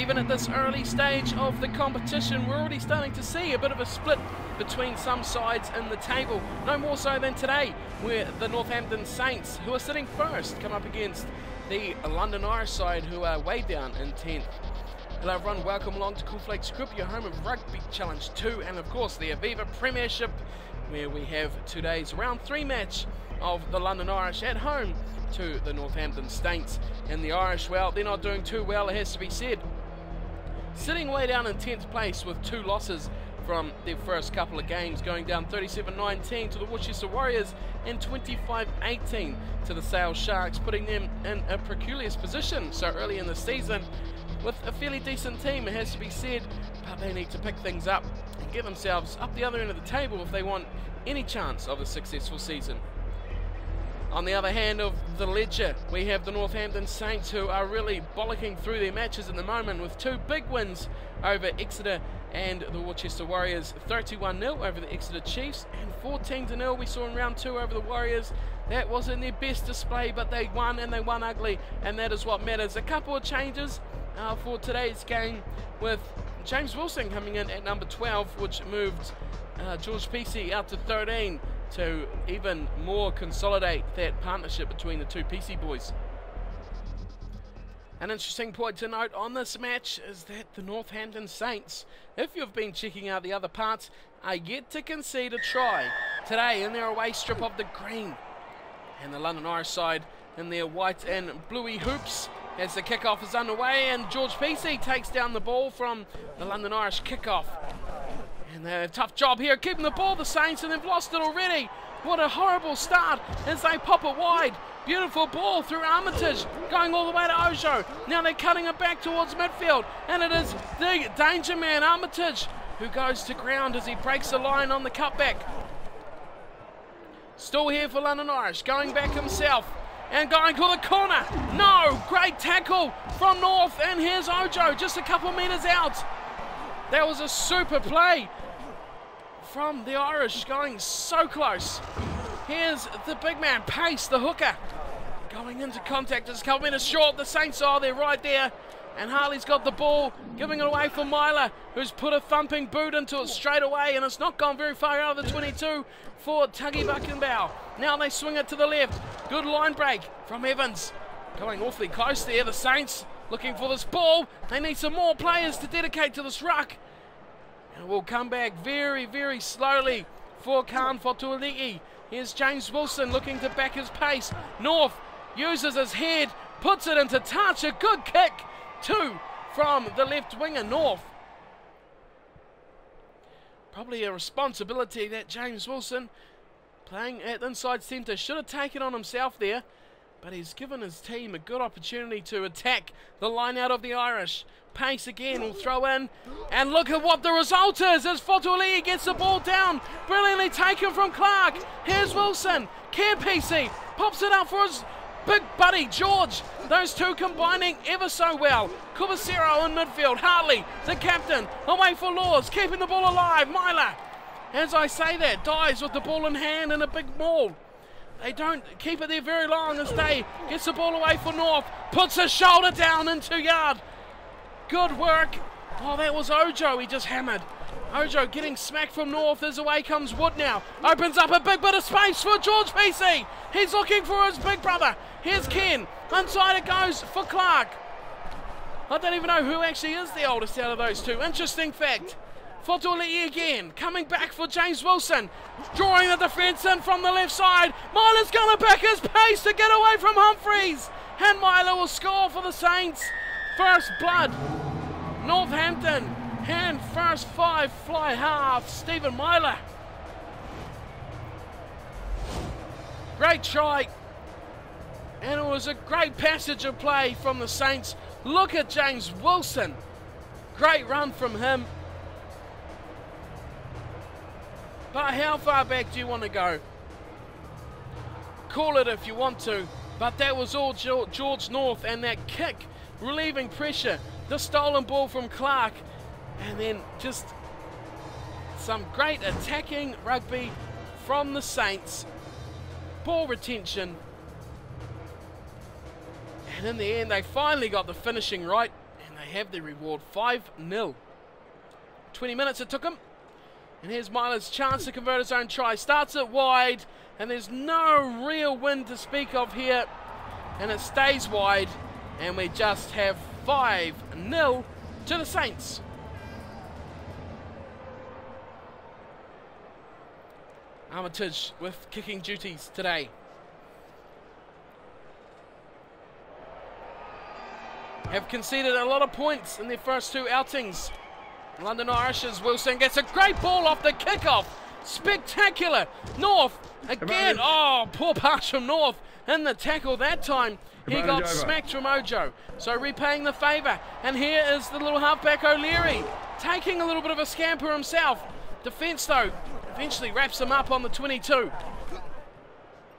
even at this early stage of the competition, we're already starting to see a bit of a split between some sides in the table. No more so than today, where the Northampton Saints, who are sitting first, come up against the London Irish side, who are way down in 10th. Hello everyone, welcome along to Cornflakes Group, your home of Rugby Challenge 2, and of course the Aviva Premiership, where we have today's round 3 match of the London Irish at home to the Northampton Saints. And the Irish, well, they're not doing too well, it has to be said. Sitting way down in 10th place with 2 losses from their first couple of games, going down 37-19 to the Worcester Warriors and 25-18 to the Sale Sharks, putting them in a precarious position so early in the season with a fairly decent team, it has to be said, but they need to pick things up and get themselves up the other end of the table if they want any chance of a successful season. On the other hand of the ledger, we have the Northampton Saints, who are really bollocking through their matches at the moment with 2 big wins over Exeter and the Worcester Warriors. 31-0 over the Exeter Chiefs and 14-0 we saw in round 2 over the Warriors. That wasn't their best display, but they won, and they won ugly, and that is what matters. A couple of changes for today's game, with James Wilson coming in at number 12, which moved George PC out to 13 to even more consolidate that partnership between the 2 PC boys. An interesting point to note on this match is that the Northampton Saints, if you've been checking out the other parts, are yet to concede a try today in their away strip of the green. And the London Irish side in their white and bluey hoops as the kickoff is underway, and George PC takes down the ball from the London Irish kickoff. And they have a tough job here keeping the ball, the Saints, and they've lost it already. What a horrible start as they pop it wide. Beautiful ball through Armitage, going all the way to Ojo. Now they're cutting it back towards midfield, and it is the danger man, Armitage, who goes to ground as he breaks the line on the cutback. Still here for London Irish, going back himself and going for the corner. No, great tackle from North, and here's Ojo just a couple metres out. That was a super play from the Irish, going so close. Here's the big man, Pace, the hooker, going into contact, just a couple metres short. The Saints are there right there, and Harley's got the ball, giving it away for Myler, who's put a thumping boot into it straight away, and it's not gone very far out of the 22 for Tuggy Buckenbow. Now they swing it to the left. Good line break from Evans, going awfully close there. The Saints looking for this ball. They need some more players to dedicate to this ruck. And we'll come back very, very slowly for Khan Fotualii. Here's James Wilson looking to back his pace. North uses his head, puts it into touch. A good kick, 2 from the left winger, North. Probably a responsibility that James Wilson, playing at inside centre, should have taken on himself there. But he's given his team a good opportunity to attack the line out of the Irish. Pace again will throw in, and look at what the result is as Fotualii gets the ball down. Brilliantly taken from Clark. Here's Wilson. Care PC pops it up for his big buddy George. Those 2 combining ever so well. Cubicero in midfield. Hartley, the captain, away for Laws, keeping the ball alive. Myler, as I say that, dies with the ball in hand in a big maul. They don't keep it there very long as they gets the ball away for North. Puts his shoulder down into yard. Good work. Oh, that was Ojo he just hammered. Ojo getting smacked from North as away comes Wood now. Opens up a big bit of space for George PC. He's looking for his big brother. Here's Ken. Inside it goes for Clark. I don't even know who actually is the oldest out of those 2. Interesting fact. Fotualii again, coming back for James Wilson, drawing the defence in from the left side. Myler's going to back his pace to get away from Humphreys, and Myler will score for the Saints. First blood, Northampton, and first 5 fly half, Stephen Myler. Great try, and it was a great passage of play from the Saints. Look at James Wilson, great run from him. But how far back do you want to go? Call it if you want to, but that was all George North, and that kick relieving pressure, the stolen ball from Clark, and then just some great attacking rugby from the Saints. Ball retention, and in the end they finally got the finishing right, and they have their reward. 5-0. 20 minutes it took him. And here's Myla's chance to convert his own try. Starts it wide, and there's no real wind to speak of here. And it stays wide, and we just have 5-0 to the Saints. Armitage with kicking duties today. Have conceded a lot of points in their first two outings. London Irish's Wilson gets a great ball off the kickoff. Spectacular. North again. Oh, poor pass from North in the tackle that time. He got smacked from Ojo. So repaying the favour. And here is the little halfback O'Leary taking a little bit of a scamper himself. Defence though eventually wraps him up on the 22.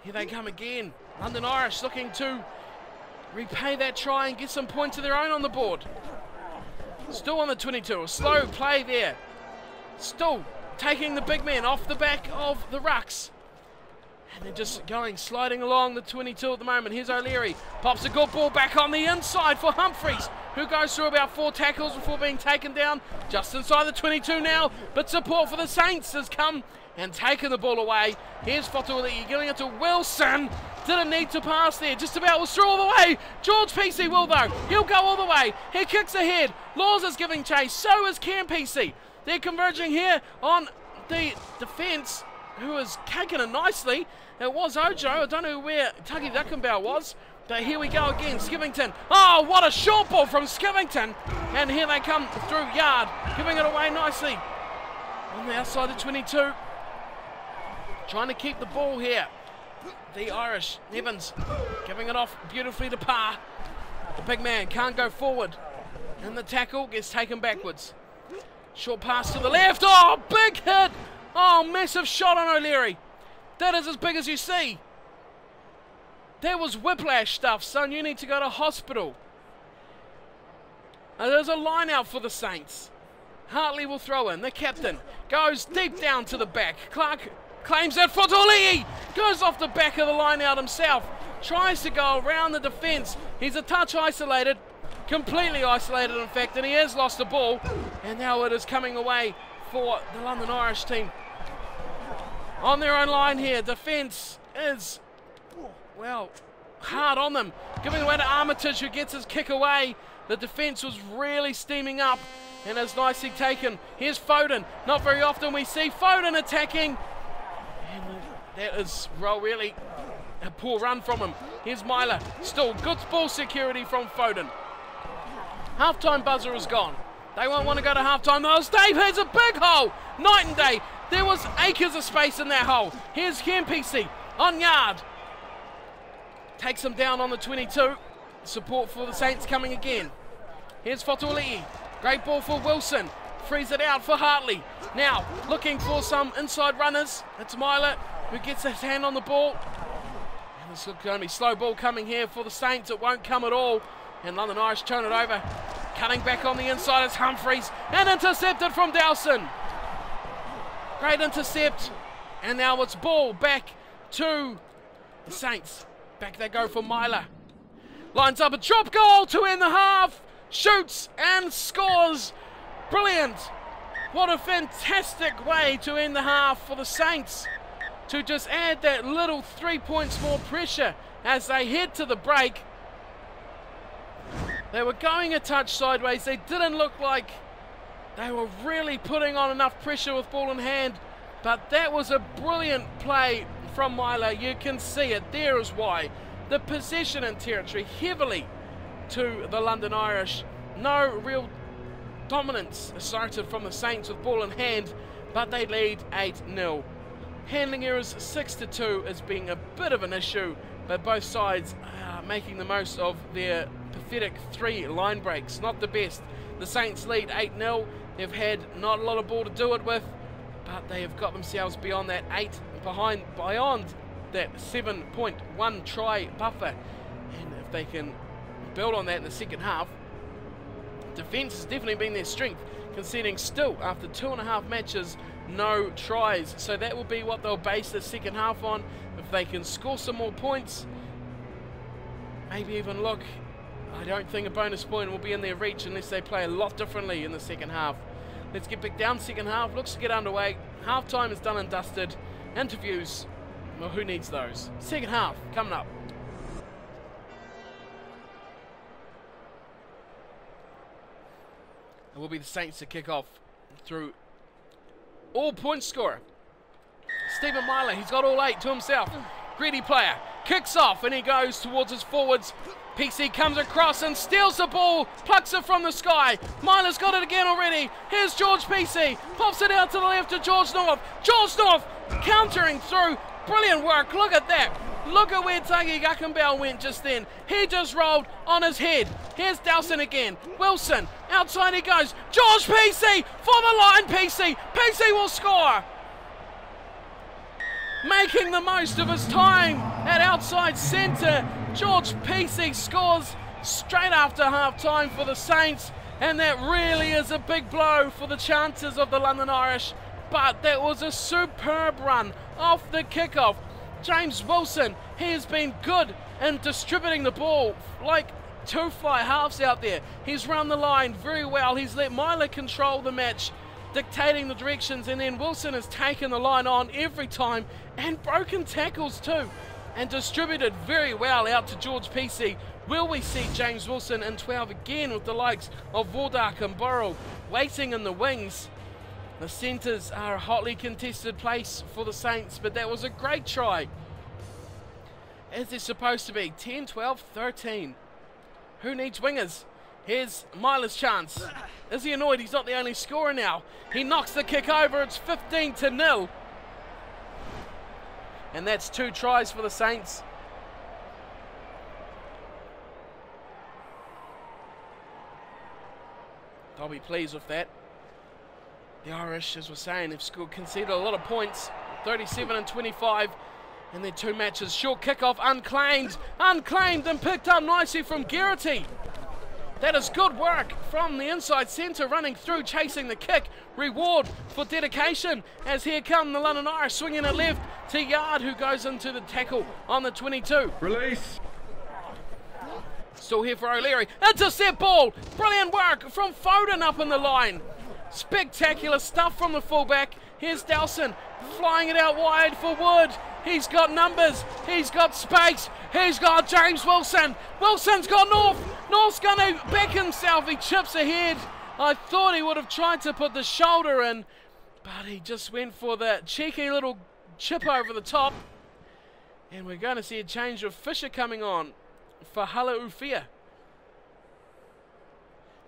Here they come again. London Irish looking to repay that try and get some points of their own on the board. Still on the 22, a slow play there. Still taking the big man off the back of the rucks. And they're just sliding along the 22 at the moment. Here's O'Leary, pops a good ball back on the inside for Humphreys, who goes through about 4 tackles before being taken down. Just inside the 22 now, but support for the Saints has come and taken the ball away. Here's Fotoli giving it to Wilson. Didn't need to pass there, just about was through all the way. George PC will though, he'll go all the way. He kicks ahead, Laws is giving chase, so is Cam PC. They're converging here on the defence, who is kicking it nicely. It was Ojo, I don't know where Tuggy Duckenbow was, but here we go again, Skivington. Oh, what a short ball from Skivington. And here they come through Yard, giving it away nicely. On the outside of 22. Trying to keep the ball here. The Irish, Evans, giving it off beautifully to Parr. The big man can't go forward. And the tackle gets taken backwards. Short pass to the left. Oh, big hit. Oh, massive shot on O'Leary. That is as big as you see. That was whiplash stuff, son. You need to go to hospital. And there's a line out for the Saints. Hartley will throw in. The captain goes deep down to the back. Clark claims that. Fotoli goes off the back of the line out himself. Tries to go around the defence. He's a touch isolated. Completely isolated, in fact, and he has lost the ball. And now it is coming away for the London Irish team. On their own line here. Defence is, well, hard on them. Giving away to Armitage, who gets his kick away. The defence was really steaming up and is nicely taken. Here's Foden. Not very often we see Foden attacking. And that is, well, really a poor run from him. Here's Myler. Still good ball security from Foden. Half-time buzzer is gone. They won't want to go to half-time. Oh, Dave has a big hole. Night and day. There was acres of space in that hole. Here's KMPC on Yard. Takes him down on the 22. Support for the Saints coming again. Here's Fotoli'i. Great ball for Wilson. Frees it out for Hartley. Now, looking for some inside runners. It's Myler who gets his hand on the ball. And it's going to be slow ball coming here for the Saints. It won't come at all. And London Irish turn it over. Cutting back on the inside is Humphreys. And intercepted from Dowson. Great intercept. And now it's ball back to the Saints. Back they go for Myler. Lines up a drop goal to end the half. Shoots and scores. Brilliant. What a fantastic way to end the half for the Saints. To just add that little 3 points more pressure as they head to the break. They were going a touch sideways. They didn't look like they were really putting on enough pressure with ball in hand. But that was a brilliant play from Myler. You can see it. There is why. The possession in territory heavily to the London Irish. No real dominance asserted from the Saints with ball in hand, but they lead 8-0. Handling errors 6-2 is being a bit of an issue, but both sides are making the most of their pathetic 3 line breaks. Not the best. The Saints lead 8-0. They've had not a lot of ball to do it with, but they have got themselves beyond that beyond that 7.1 try buffer. And if they can build on that in the second half, defence has definitely been their strength, conceding still after 2.5 matches, no tries. So that will be what they'll base the second half on. If they can score some more points, maybe even look I don't think a bonus point will be in their reach unless they play a lot differently in the second half. Let's get back down. Second half looks to get underway. Half time is done and dusted. Interviews, well, who needs those? Second half coming up. It will be the Saints to kick off through all point scorer Stephen Myler. He's got all 8 to himself. Greedy player, kicks off and he goes towards his forwards. PC comes across and steals the ball, plucks it from the sky. Myler's got it again already. Here's George PC, pops it out to the left to George North. George North countering through. Brilliant work, look at that. Look at where Tagi Guckenbell went just then. He just rolled on his head. Here's Dowson again. Wilson, outside he goes. George PC for the line, PC. PC will score. Making the most of his time at outside centre. George PC scores straight after half time for the Saints, and that really is a big blow for the chances of the London Irish. But that was a superb run off the kickoff. James Wilson, he has been good in distributing the ball like 2 fly halves out there. He's run the line very well. He's let Myler control the match, dictating the directions, and then Wilson has taken the line on every time and broken tackles too and distributed very well out to George PC. Will we see James Wilson in 12 again with the likes of Wardark and Burrow waiting in the wings? The centres are a hotly contested place for the Saints, but that was a great try, as they're supposed to be. 10, 12, 13. Who needs wingers? Here's Myler's chance. Is he annoyed he's not the only scorer now? He knocks the kick over. It's 15-0. And that's 2 tries for the Saints. I'll be pleased with that. The Irish, as we're saying, have conceded a lot of points. 37-25 in their 2 matches. Short kickoff, unclaimed and picked up nicely from Geraghty. That is good work from the inside centre, running through, chasing the kick. Reward for dedication, as here come the London Irish, swinging it left to Yard, who goes into the tackle on the 22. Release. Still here for O'Leary. Intercept ball. Brilliant work from Foden up in the line. Spectacular stuff from the fullback. Here's Dowson flying it out wide for Wood. He's got numbers. He's got space. He's got James Wilson. Wilson's got North. North's going to back himself. He chips ahead. I thought he would have tried to put the shoulder in, but he just went for the cheeky little chip over the top. And we're going to see a change of Fisher coming on for Hala Ufia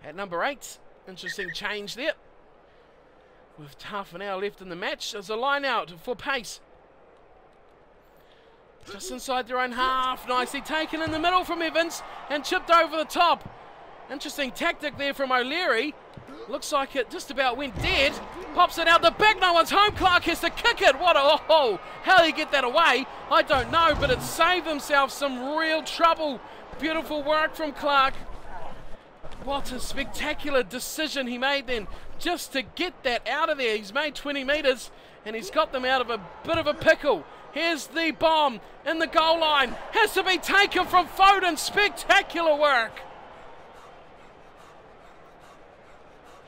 at number 8. Interesting change there. With half an hour left in the match, there's a line out for pace. Just inside their own half. Nicely taken in the middle from Evans and chipped over the top. Interesting tactic there from O'Leary. Looks like it just about went dead. Pops it out the back. No one's home. Clark has to kick it. What a oh! How did he get that away? I don't know, but it saved himself some real trouble. Beautiful work from Clark. What a spectacular decision he made then, just to get that out of there. He's made 20 metres and he's got them out of a bit of a pickle. Here's the bomb in the goal line. Has to be taken from Foden. Spectacular work.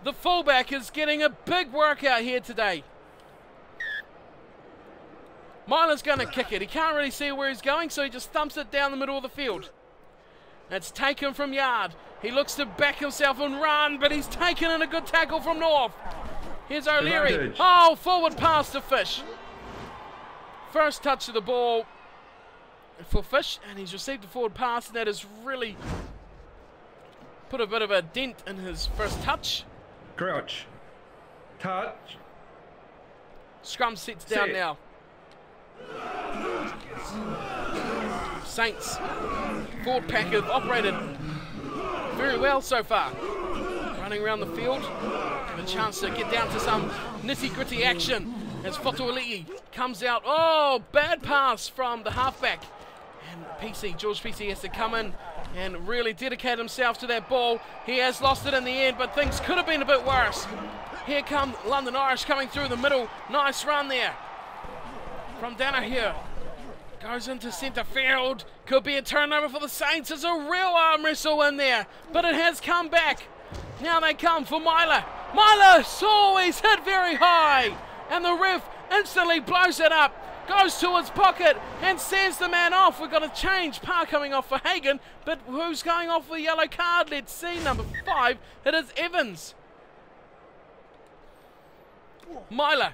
The fullback is getting a big workout here today. Myler's going to kick it. He can't really see where he's going, so he just thumps it down the middle of the field. It's taken from Yard. He looks to back himself and run, but he's taken in a good tackle from North. Here's O'Leary. Advantage. Oh, forward pass to Fish. First touch of the ball for Fish, and he's received a forward pass, and that has really put a bit of a dent in his first touch. Crouch. Touch. Scrum sets down Set. now. Saints forward pack have operated very well so far. Running around the field, have a chance to get down to some nitty-gritty action as Fotuali'i comes out. Oh, bad pass from the halfback. And George PC has to come in and really dedicate himself to that ball. He has lost it in the end, but things could have been a bit worse. Here come London Irish coming through the middle. Nice run there from Danaher. Goes into centre field. Could be a turnover for the Saints. There's a real arm wrestle in there, but it has come back. Now they come for Myler. Myler, always hit very high, and the ref instantly blows it up. Goes to his pocket and sends the man off. We've got a change. Parr coming off for Hagen, but who's going off with a yellow card? Let's see. Number 5. It is Evans. Myler.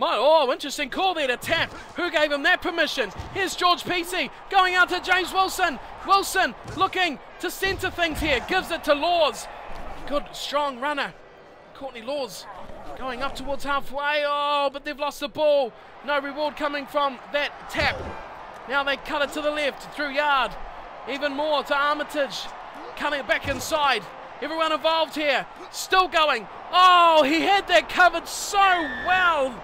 Oh, interesting call there to tap. Who gave him that permission? Here's George Pesey going out to James Wilson. Wilson looking to centre things here. Gives it to Laws. Good, strong runner. Courtney Laws going up towards halfway. Oh, but they've lost the ball. No reward coming from that tap. Now they cut it to the left through yard. Even more to Armitage. Cutting it back inside. Everyone involved here. Still going. Oh, he had that covered so well.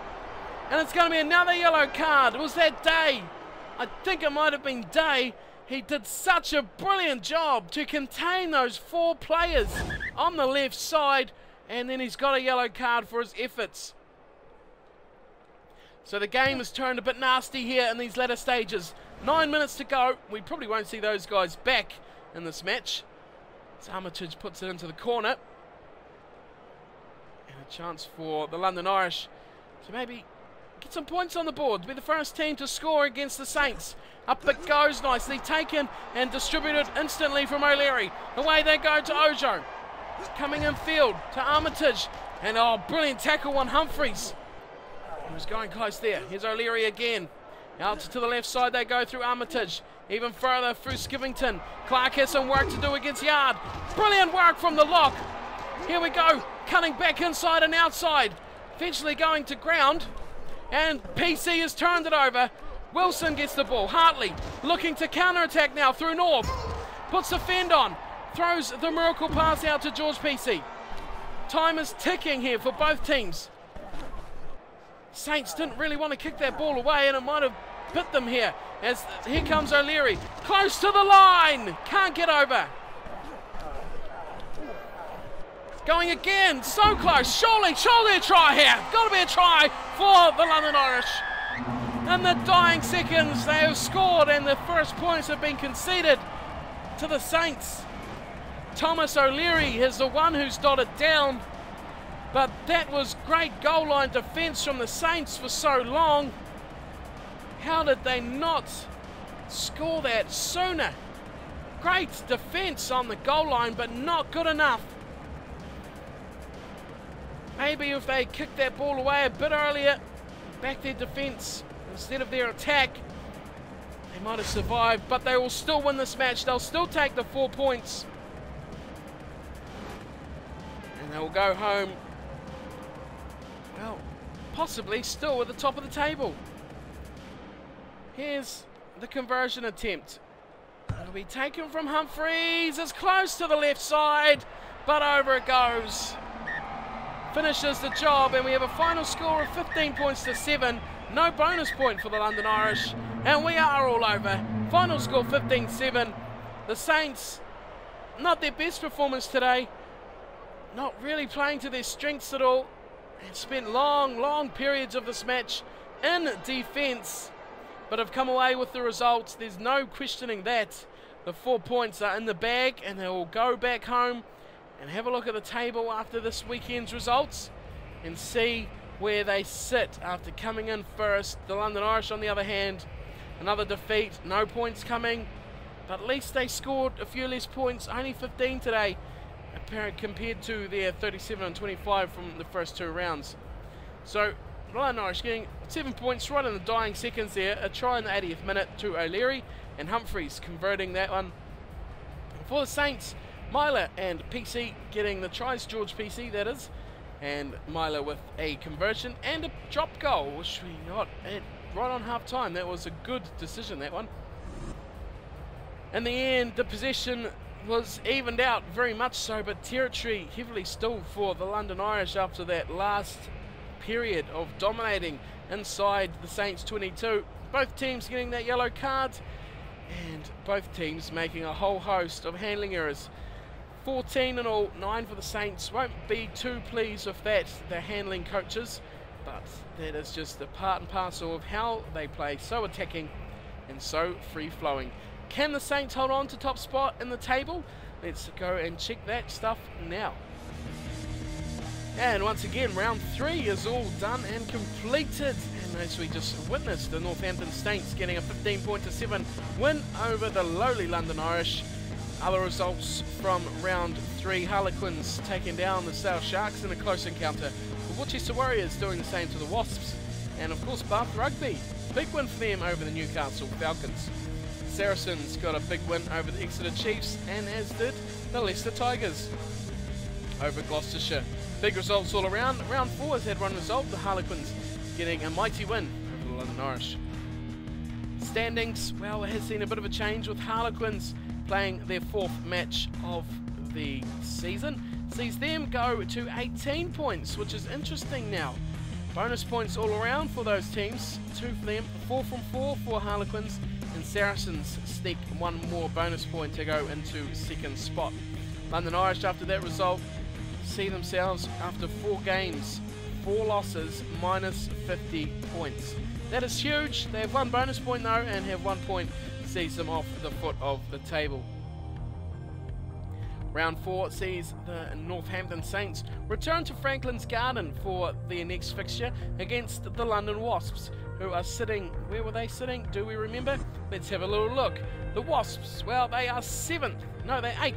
And it's going to be another yellow card. It was that Day. I think it might have been Day. He did such a brilliant job to contain those 4 players on the left side. And then he's got a yellow card for his efforts. So the game has turned a bit nasty here in these latter stages. 9 minutes to go. We probably won't see those guys back in this match. So Armitage puts it into the corner. And a chance for the London Irish to maybe get some points on the board, to be the first team to score against the Saints. Up it goes, nicely taken and distributed instantly from O'Leary. Away they go to Ojo. Coming in field to Armitage. And oh, brilliant tackle on Humphreys. He was going close there. Here's O'Leary again. Out to the left side they go through Armitage. Even further through Skivington. Clark has some work to do against Yard. Brilliant work from the lock. Here we go. Cutting back inside and outside. Eventually going to ground. And PC has turned it over. Wilson gets the ball. Hartley looking to counter-attack now through North. Puts the fend on. Throws the miracle pass out to George PC. Time is ticking here for both teams. Saints didn't really want to kick that ball away, and it might have bit them here. As here comes O'Leary. Close to the line. Can't get over. Going again, so close, surely a try here. Got to be a try for the London Irish. In the dying seconds, they have scored and the first points have been conceded to the Saints. Thomas O'Leary is the one who's dotted down, but that was great goal line defence from the Saints for so long. How did they not score that sooner? Great defence on the goal line, but not good enough. Maybe if they kicked that ball away a bit earlier, back their defence instead of their attack, they might have survived, but they will still win this match. They'll still take the 4 points. And they will go home, well, possibly still at the top of the table. Here's the conversion attempt. It'll be taken from Humphreys. It's close to the left side, but over it goes. Finishes the job, and we have a final score of 15 points to 7. No bonus point for the London Irish, and we are all over. Final score 15-7. The Saints, not their best performance today. Not really playing to their strengths at all. And spent long periods of this match in defence, but have come away with the results. There's no questioning that. The 4 points are in the bag, and they will go back home and have a look at the table after this weekend's results and see where they sit after coming in first. The London Irish, on the other hand, another defeat, no points coming, but at least they scored a few less points, only 15 today, compared to their 37 and 25 from the first 2 rounds. So the London Irish getting 7 points right in the dying seconds there, a try in the 80th minute to O'Leary, and Humphreys converting that one. For the Saints, Myler and PC getting the tries, George PC that is, and Myler with a conversion and a drop goal, which we got right on half time. That was a good decision, that one. In the end, the possession was evened out very much so, but territory heavily still for the London Irish after that last period of dominating inside the Saints 22. Both teams getting that yellow card, and both teams making a whole host of handling errors. 14 in all, 9 for the Saints. Won't be too pleased with that, the handling coaches, but that is just the part and parcel of how they play, so attacking and so free-flowing. Can the Saints hold on to top spot in the table? Let's go and check that stuff now. And once again, round 3 is all done and completed. And as we just witnessed, the Northampton Saints getting a 15-7 win over the lowly London Irish. Other results from round 3, Harlequins taking down the South Sharks in a close encounter. The Worcester Warriors doing the same to the Wasps. And of course, Bath Rugby, big win for them over the Newcastle Falcons. Saracens got a big win over the Exeter Chiefs, and as did the Leicester Tigers over Gloucestershire. Big results all around. Round 4 has had one result, the Harlequins getting a mighty win over the London Irish. Standings, well, it has seen a bit of a change with Harlequins playing their 4th match of the season. Sees them go to 18 points, which is interesting now. Bonus points all around for those teams. 2 for them, 4 from 4 for Harlequins, and Saracens sneak one more bonus point to go into 2nd spot. London Irish, after that result, see themselves after 4 games, 4 losses, minus 50 points. That is huge. They have 1 bonus point though, and have 1 point sees them off the foot of the table. Round 4 sees the Northampton Saints return to Franklin's Garden for their next fixture against the London Wasps, who are sitting, where were they sitting? Do we remember? Let's have a little look. The Wasps, well, they are 7th. No, they're 8th.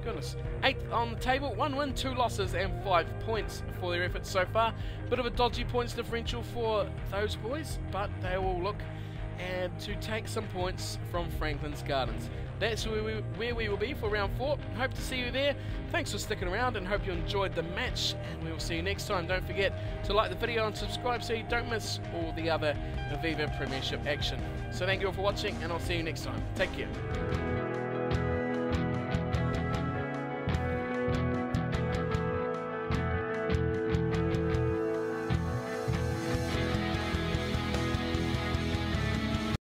Goodness. 8th on the table, 1 win, 2 losses, and 5 points for their efforts so far. Bit of a dodgy points differential for those boys, but they will look and to take some points from Franklin's Gardens. That's where we will be for round 4. Hope to see you there. Thanks for sticking around and hope you enjoyed the match, and we will see you next time. Don't forget to like the video and subscribe so you don't miss all the other Aviva Premiership action. So thank you all for watching, and I'll see you next time. Take care.